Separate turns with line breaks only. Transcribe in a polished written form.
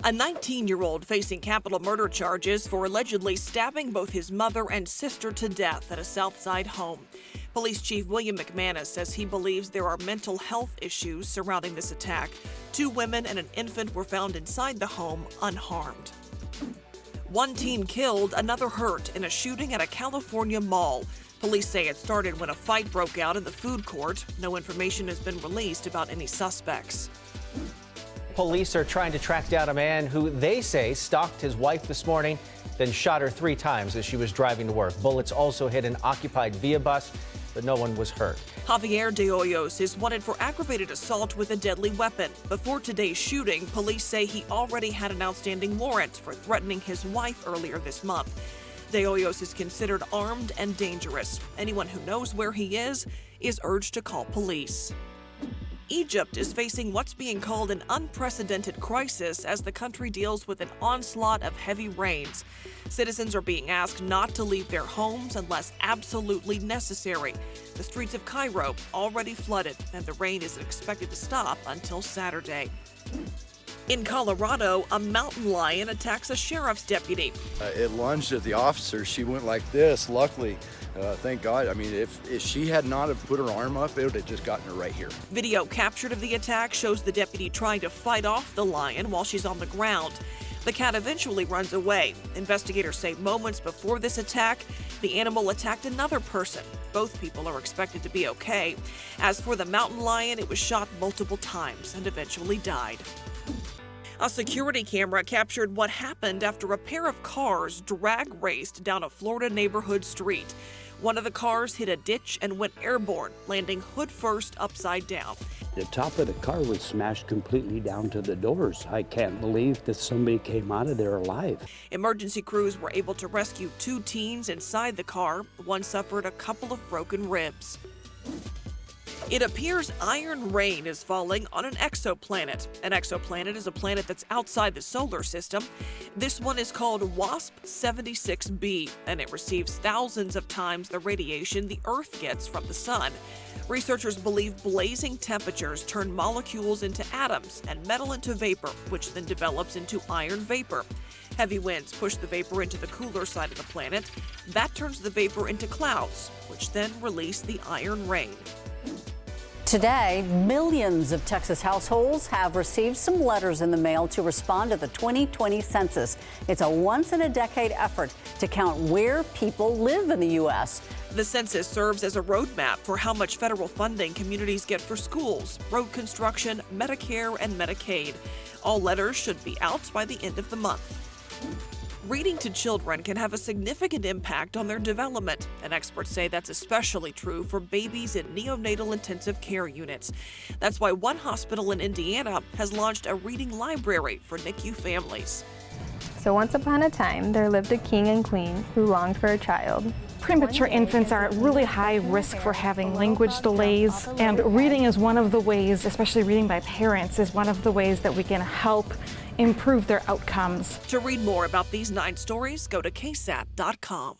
A 19-year-old facing capital murder charges for allegedly stabbing both his mother and sister to death at a Southside home. Police Chief William McManus says he believes there are mental health issues surrounding this attack. 2 women and an infant were found inside the home unharmed. One teen killed, another hurt in a shooting at a California mall. Police say it started when a fight broke out in the food court. No information has been released about any suspects.
Police are trying to track down a man who they say stalked his wife this morning, then shot her 3 times as she was driving to work. Bullets also hit an occupied Via bus, but no one was hurt.
Javier de Hoyos is wanted for aggravated assault with a deadly weapon. Before today's shooting, police say he already had an outstanding warrant for threatening his wife earlier this month. De Hoyos is considered armed and dangerous. Anyone who knows where he is urged to call police. Egypt is facing what's being called an unprecedented crisis as the country deals with an onslaught of heavy rains. Citizens are being asked not to leave their homes unless absolutely necessary. The streets of Cairo already flooded, and the rain isn't expected to stop until Saturday. In Colorado, a mountain lion attacks a sheriff's deputy.
It lunged at the officer. She went like this, luckily. Thank God. I mean, if she had not have put her arm up, it would have just gotten her right here.
Video captured of the attack shows the deputy trying to fight off the lion while she's on the ground. The cat eventually runs away. Investigators say moments before this attack, the animal attacked another person. Both people are expected to be okay. As for the mountain lion, it was shot multiple times and eventually died. A security camera captured what happened after a pair of cars drag raced down a Florida neighborhood street. One of the cars hit a ditch and went airborne, landing hood first upside down.
The top of the car was smashed completely down to the doors. I can't believe that somebody came out of there alive.
Emergency crews were able to rescue 2 teens inside the car. One suffered a couple of broken ribs. It appears iron rain is falling on an exoplanet. An exoplanet is a planet that's outside the solar system. This one is called WASP-76b, and it receives thousands of times the radiation the Earth gets from the sun. Researchers believe blazing temperatures turn molecules into atoms and metal into vapor, which then develops into iron vapor. Heavy winds push the vapor into the cooler side of the planet. That turns the vapor into clouds, which then release the iron rain.
Today, millions of Texas households have received some letters in the mail to respond to the 2020 census. It's a once-in-a-decade effort to count where people live in the U.S.
The census serves as a roadmap for how much federal funding communities get for schools, road construction, Medicare, and Medicaid. All letters should be out by the end of the month. Reading to children can have a significant impact on their development, and experts say that's especially true for babies in neonatal intensive care units. That's why one hospital in Indiana has launched a reading library for NICU families.
So once upon a time, there lived a king and queen who longed for a child.
Premature infants are at really high risk for having language delays, and reading is one of the ways, especially reading by parents, is one of the ways that we can help improve their outcomes.
To read more about these 9 stories, go to ksat.com.